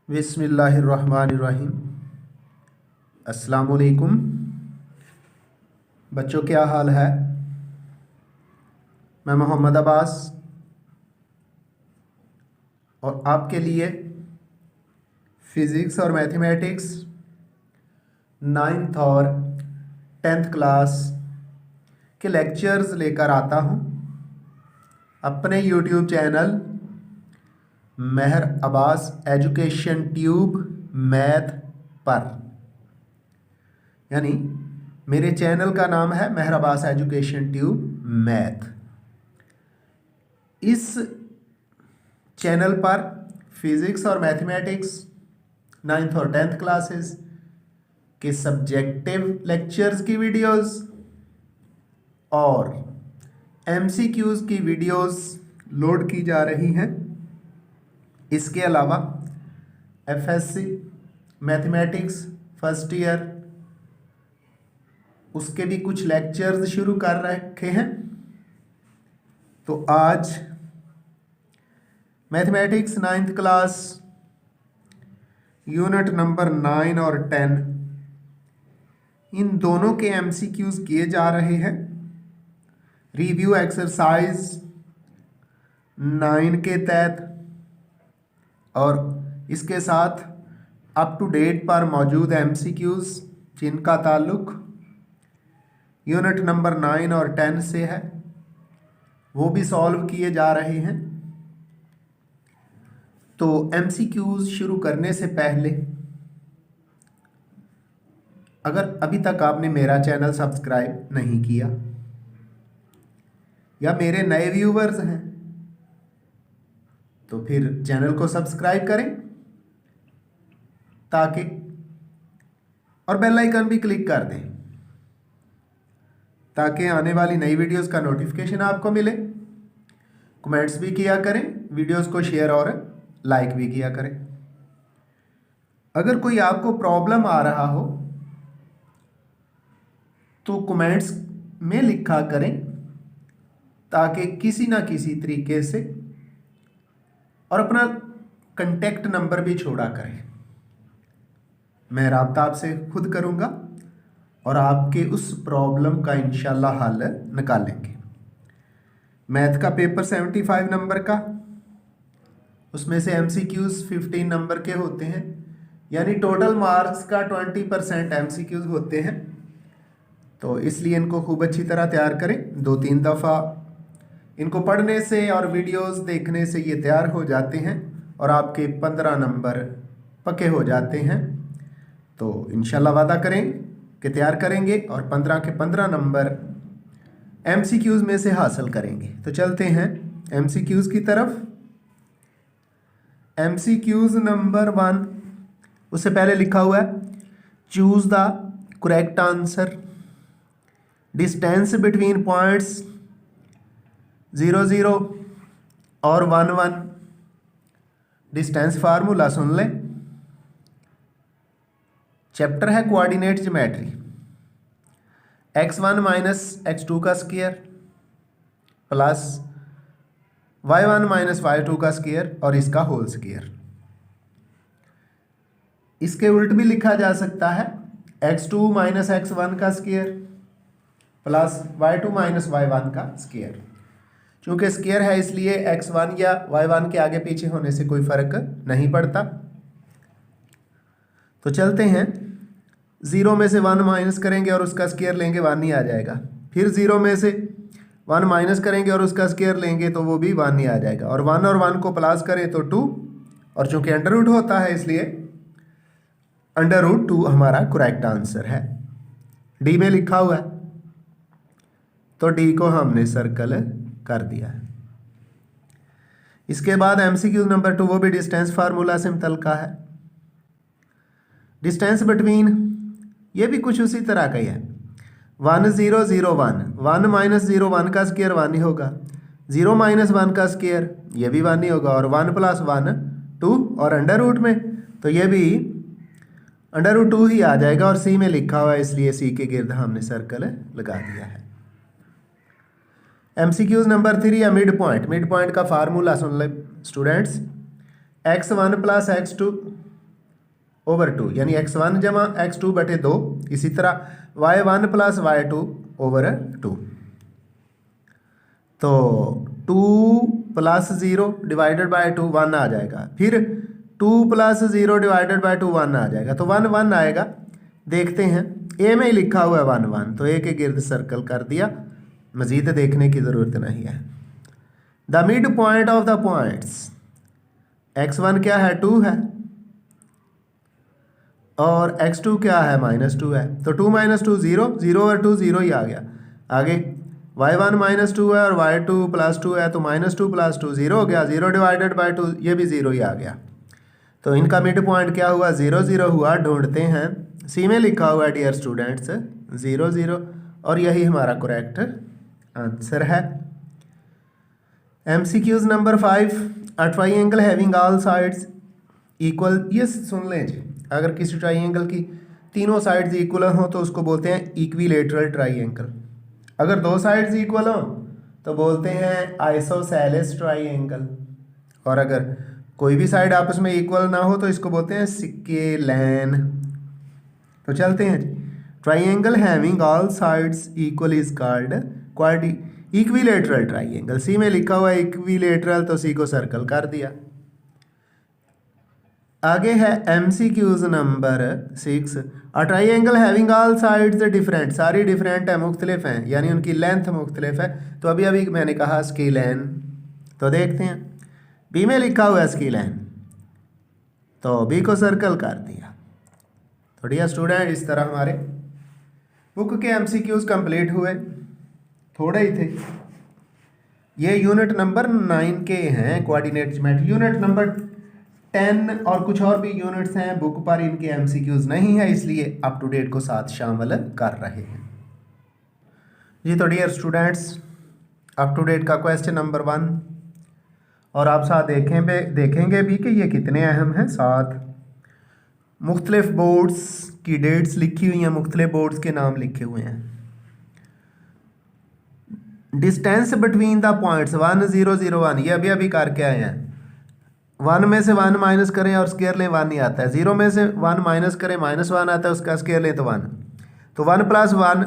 बिस्मिल्लाहिर्रहमानिर्रहीम। अस्सलाम वालेकुम बच्चों, क्या हाल है। मैं मोहम्मद अब्बास और आपके लिए फ़िज़िक्स और मैथमेटिक्स 9th और 10th क्लास के लेक्चर्स लेकर आता हूँ अपने यूट्यूब चैनल मेहर अब्बास एजुकेशन ट्यूब मैथ पर। यानी मेरे चैनल का नाम है मेहर अब्बास एजुकेशन ट्यूब मैथ। इस चैनल पर फिज़िक्स और मैथमेटिक्स 9th और 10th क्लासेस के सब्जेक्टिव लेक्चर्स की वीडियोस और एमसीक्यूज़ की वीडियोस लोड की जा रही हैं। इसके अलावा एफएससी मैथमेटिक्स फर्स्ट ईयर उसके भी कुछ लेक्चर्स शुरू कर रखे हैं। तो आज mathematics 9th class unit number 9 और 10 इन दोनों के एमसीक्यूज़ किए जा रहे हैं। रिव्यू एक्सरसाइज 9 के तहत और इसके साथ अप टू डेट पर मौजूद एमसीक्यूज़ जिनका ताल्लुक यूनिट नंबर 9 और 10 से है वो भी सॉल्व किए जा रहे हैं। तो एमसीक्यूज़ शुरू करने से पहले अगर अभी तक आपने मेरा चैनल सब्सक्राइब नहीं किया या मेरे नए व्यूवर्स हैं तो फिर चैनल को सब्सक्राइब करें ताकि और बेल आइकन भी क्लिक कर दें ताकि आने वाली नई वीडियोस का नोटिफिकेशन आपको मिले। कमेंट्स भी किया करें, वीडियोस को शेयर और लाइक भी किया करें। अगर कोई आपको प्रॉब्लम आ रहा हो तो कमेंट्स में लिखा करें ताकि किसी ना किसी तरीके से और अपना कांटेक्ट नंबर भी छोड़ा करें। मैं राब्ता आपसे खुद करूँगा और आपके उस प्रॉब्लम का इंशाल्लाह हल निकालेंगे। मैथ का पेपर 75 नंबर का, उसमें से एमसीक्यूज़ 15 नंबर के होते हैं, यानी टोटल मार्क्स का 20% एमसीक्यूज़ होते हैं। तो इसलिए इनको खूब अच्छी तरह तैयार करें। 2-3 दफ़ा इनको पढ़ने से और वीडियोस देखने से ये तैयार हो जाते हैं और आपके 15 नंबर पक्के हो जाते हैं। तो इंशाल्लाह वादा करें कि तैयार करेंगे और 15 के 15 नंबर एमसीक्यूज़ में से हासिल करेंगे। तो चलते हैं एमसीक्यूज़ की तरफ। एमसीक्यूज़ नंबर 1, उससे पहले लिखा हुआ है choose the correct answer, distance between points 0-0 और 1-1। डिस्टेंस फार्मूला सुन लें। चैप्टर है coordinate geometry. x1 minus x2 का square plus y1 minus y2 का स्क्वायर और इसका होल स्क्वायर। इसके उल्ट भी लिखा जा सकता है x2 माइनस x1 का square plus y2 minus y1 का स्क्वायर। चूँकि स्क्वायर है इसलिए x1 या y1 के आगे पीछे होने से कोई फ़र्क नहीं पड़ता। तो चलते हैं, 0 में से 1 माइनस करेंगे और उसका स्क्वायर लेंगे 1 ही आ जाएगा। फिर 0 में से 1 माइनस करेंगे और उसका स्क्वायर लेंगे तो वो भी 1 ही आ जाएगा। और 1 और 1 को प्लस करें तो 2, और चूँकि अंडर रूट होता है इसलिए अंडर रूट 2 हमारा करेक्ट आंसर है। डी में लिखा हुआ है तो डी को हमने सर्कल कर दिया है। इसके बाद एमसीक्यू नंबर 2 वो भी डिस्टेंस फार्मूला से मुतल्लिक़ है। डिस्टेंस बिटवीन ये भी कुछ उसी तरह का ही है। 1-0-0-1, 1 माइनस 0 1 का स्क्वायर 1 ही होगा, 0 माइनस 1 का स्क्वायर ये भी 1 ही होगा, और 1 प्लस 1 2 और अंडर रूट में तो ये भी अंडर रूट 2 ही आ जाएगा। और सी में लिखा हुआ है इसलिए सी के गिर्द हमने सर्कल लगा दिया है। एमसीक्यूज़ नंबर 3 या मिड पॉइंट। मिड पॉइंट का फार्मूला सुन ले students. x1 plus x2 over 2 यानी x1 जमा x2 बटे 2। इसी तरह y1 प्लस y2 ओवर 2। तो 2 प्लस 0 डिवाइडेड बाय 2 1 आ जाएगा। फिर 2 प्लस 0 डिवाइडेड बाय 2 1 आ जाएगा। तो 1 1 आएगा। देखते हैं ए में ही लिखा हुआ है 1 1, तो ए के गिर्द सर्कल कर दिया, मजीद देखने की ज़रूरत नहीं है। The mid point of the points, x1 क्या है 2 है और x2 क्या है -2 है। तो 2 - 2 0, 0 और 2 0 ही आ गया। आगे y1 -2 है और y2 +2 है, तो -2 + 2 0 हो गया। 0 डिवाइडेड बाय 2 ये भी 0 ही आ गया। तो इनका मिड पॉइंट क्या हुआ 0 0 हुआ। ढूंढते हैं। सी में लिखा हुआ है डियर स्टूडेंट्स 0 0, और यही हमारा करेक्ट आंसर है। MCQs number 5, a triangle having all sides equal. ये सुन लें जी, अगर किसी ट्राइंगल की तीनों साइड्स इक्वल हो तो उसको बोलते हैं इक्विलेटरल ट्राइंगल। अगर दो साइड्स इक्वल हो तो बोलते हैं आइसोसेलेस ट्राइंगल, और अगर कोई भी साइड आपस में इक्वल ना हो तो इसको बोलते हैं स्केलैन। तो चलते हैं जी। Triangle having all sides equal is called quadri equilateral triangle. C में लिखा हुआ है इक्विलेटरल, तो सी को सर्कल कर दिया। आगे है MCQs number 6, a triangle having all sides different. सारी डिफरेंट है, मुख्तलिफ हैं, यानी उनकी लेंथ मुख्तलिफ है। तो अभी अभी मैंने कहा स्केलैन, तो देखते हैं। बी में लिखा हुआ है स्केलैन, तो बी को सर्कल कर दिया। तो डियर स्टूडेंट, इस तरह हमारे बुक के MCQs कंप्लीट हुए। थोड़े ही थे ये। यूनिट नंबर 9 के हैं कोऑर्डिनेट ज्योमेट्री। यूनिट नंबर 10 और कुछ और भी यूनिट्स हैं बुक पर, इनके MCQs नहीं है, इसलिए अप टू डेट को साथ शामिल कर रहे हैं जी। तो dear students, up to date का क्वेश्चन नंबर 1, और आप साथ देखेंगे भी कि ये कितने अहम हैं। साथ मुख्तलिफ बोर्ड्स की डेट्स लिखी हुई हैं, मुख्तलिफ बोर्ड्स के नाम लिखे हुए हैं। डिस्टेंस बिटवीन द पॉइंट्स 1 0 0 1, ये अभी अभी करके आए हैं। 1 में से 1 माइनस करें और स्केयर लें 1 ही आता है। 0 में से 1 माइनस करें -1 आता है, उसका स्केयर लें तो 1। तो 1 + 1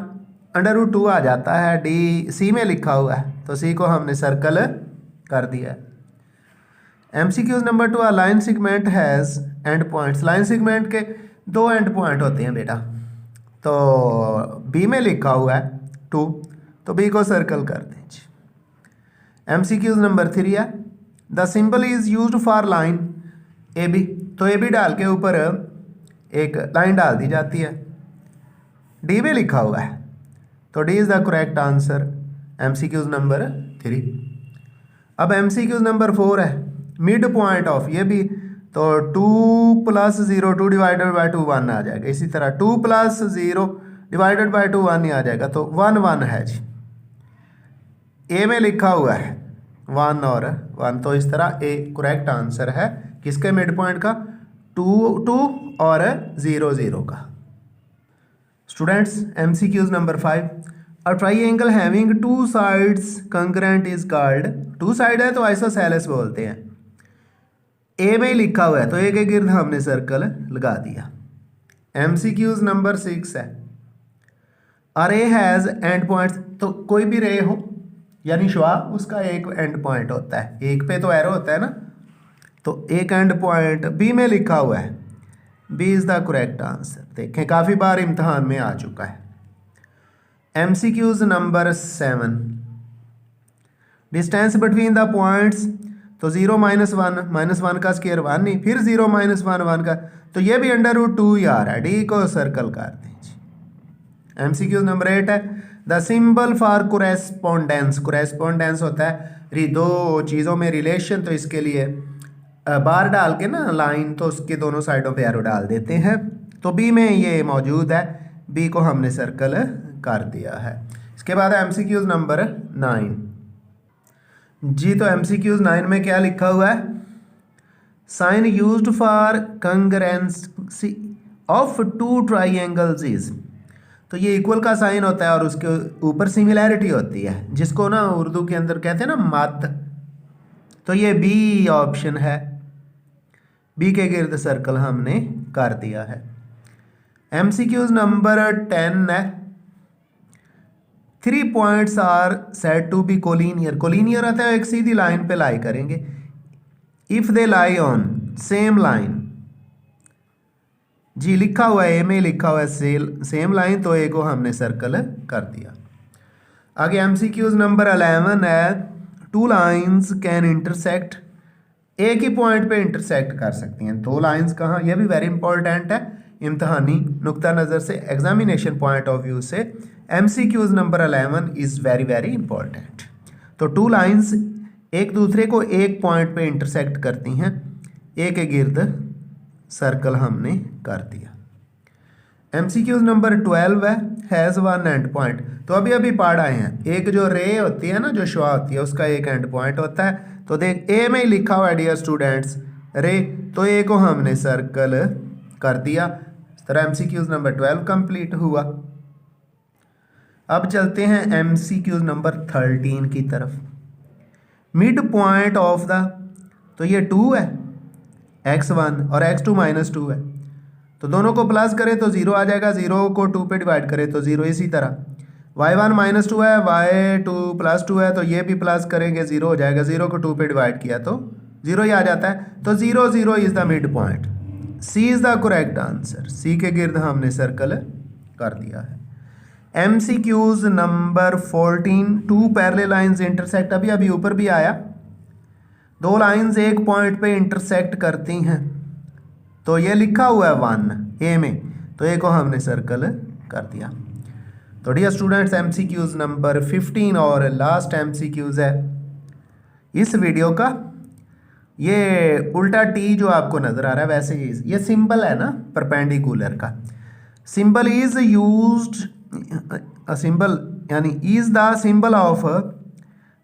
√2 आ जाता है। डी सी में लिखा हुआ है, तो सी को हमने सर्कल कर दिया। MCQs number 2, a line segment has and points. Line segment के 2 एंड पॉइंट होते हैं बेटा। तो बी में लिखा हुआ है 2, तो बी को सर्कल कर दीजिए। MCQs नंबर 3 है, the symbol is used for line AB। तो AB डाल के ऊपर एक लाइन डाल दी जाती है। डी में लिखा हुआ है, तो D is the correct answer MCQs number 3। अब MCQs नंबर 4 है, मिड पॉइंट ऑफ। ये भी तो 2 + 0 2 डिवाइडेड बाय 2 1 आ जाएगा। इसी तरह 2 + 0 डिवाइडेड बाय 2 1 ही आ जाएगा। तो 1 1 है जी। ए में लिखा हुआ है 1 और 1, तो इस तरह ए करेक्ट आंसर है किसके मिड पॉइंट का 2 2 और 0 0 का। Students, MCQs number 5, a triangle having 2 sides concurrent is called. 2 side है तो आइसोसेलेस बोलते हैं। ए में ही लिखा हुआ है, तो ए के गिर्द हमने सर्कल लगा दिया। MCQs नंबर 6 है, अ रे हैज़ एंड पॉइंट्स। तो कोई भी रे हो यानी शुआ, उसका एक एंड पॉइंट होता है, एक पे तो एरो होता है ना, तो एक एंड पॉइंट बी में लिखा हुआ है। B is the correct answer. देखें काफ़ी बार इम्तहान में आ चुका है। MCQs number 7, distance between the points. तो 0 - 1 का स्केयर 1 नहीं, फिर 0 - 1 1 का, तो ये भी √2 ही आ रहा है। डी को सर्कल कर दीजिए। MCQs नंबर 8 है, the symbol for correspondence. Correspondence होता है दो चीज़ों में रिलेशन, तो इसके लिए बार डाल के ना लाइन, तो उसके दोनों साइडों पे एरो डाल देते हैं। तो बी में ये मौजूद है, बी को हमने सर्कल कर दिया है। इसके बाद MCQs नंबर 9 जी। तो MCQs 9 में क्या लिखा हुआ है, sign used for congruency of 2 triangles is. तो ये इक्वल का साइन होता है और उसके ऊपर सिमिलैरिटी होती है, जिसको ना उर्दू के अंदर कहते हैं ना मत। तो ये बी ऑप्शन है। बी के गिर्द सर्कल हमने कर दिया है। MCQs नंबर 10 है। 3 points are said to be collinear. Collinear आता है एक सीधी लाइन पे लाई करेंगे। If they lie on same line, जी लिखा हुआ है ए में, लिखा हुआ है सेम लाइन, तो ए को हमने सर्कल कर दिया। आगे MCQs नंबर 11 है। 2 लाइन्स कैन इंटरसेक्ट। एक ही पॉइंट पे इंटरसेक्ट कर सकती हैं। 2 लाइन्स कहाँ, यह भी वेरी इंपॉर्टेंट है इम्तहानी नुक्ता नज़र से, एग्जामिनेशन पॉइंट ऑफ व्यू से। MCQs number 11 is very very important. तो 2 लाइन्स एक दूसरे को एक पॉइंट पे इंटरसेक्ट करती हैं, ए के गिर्द सर्कल हमने कर दिया। MCQs नंबर 12 है। Has 1 and point. तो अभी अभी पढ़ आए हैं, एक जो रे होती है ना, जो शुआ होती है, उसका एक एंड पॉइंट होता है। तो देख ए में ही लिखा हुआ है डियर स्टूडेंट्स रे, तो ए को हमने सर्कल कर दिया। इस तरह MCQs नंबर 12 कंप्लीट हुआ। अब चलते हैं MCQs नंबर 13 की तरफ। मिड पॉइंट ऑफ द, तो ये 2 है, x1 और x2 -2 है, तो दोनों को प्लस करें तो 0 आ जाएगा, 0 को 2 पे डिवाइड करें तो 0। इसी तरह y1 -2 है, y2 +2 है, तो ये भी प्लस करेंगे 0 हो जाएगा, 0 को 2 पे डिवाइड किया तो 0 ही आ जाता है। तो 0 0 is the mid point. C is the correct answer. C के गिर्द हमने सर्कल कर दिया है। MCQs number 14। 2 parallel lines intersect. अभी अभी ऊपर भी आया, 2 लाइंस एक पॉइंट पे इंटरसेक्ट करती हैं, तो ये लिखा हुआ है 1 ए में, तो ए को हमने सर्कल कर दिया। तो डियर स्टूडेंट्स MCQs नंबर 15 और लास्ट MCQs है इस वीडियो का। ये उल्टा टी जो आपको नज़र आ रहा है, वैसे ही ये सिंबल है ना परपेंडिकुलर का। सिंबल इज यूज्ड, सिंबल यानी इज द सिंबल ऑफ,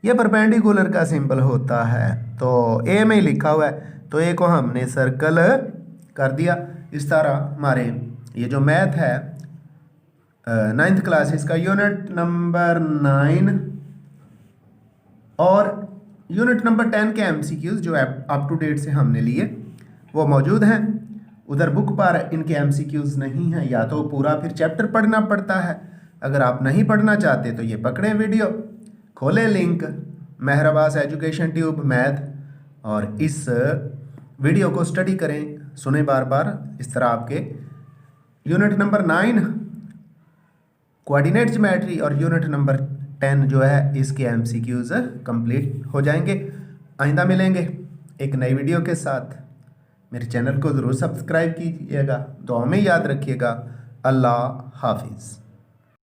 ये परपेंडिकुलर का सिंबल होता है, तो ए में ही लिखा हुआ है, तो ए को हमने सर्कल कर दिया। इस तरह हमारे ये जो मैथ है 9th क्लास, इसका यूनिट नंबर 9 और यूनिट नंबर 10 के MCQs जो अप टू डेट से हमने लिए वो मौजूद हैं। उधर बुक पर इनके MCQs नहीं हैं, या तो पूरा फिर चैप्टर पढ़ना पड़ता है। अगर आप नहीं पढ़ना चाहते तो ये पकड़े वीडियो, खोले लिंक मेहर अब्बास एजुकेशन ट्यूब मैथ, और इस वीडियो को स्टडी करें, सुने बार बार। इस तरह आपके यूनिट नंबर 9 कोऑर्डिनेट ज्योमेट्री और यूनिट नंबर 10 जो है इसके MCQs कंप्लीट हो जाएंगे। आइंदा मिलेंगे एक नई वीडियो के साथ। मेरे चैनल को ज़रूर सब्सक्राइब कीजिएगा, दुआ में याद रखिएगा। अल्लाह हाफिज़।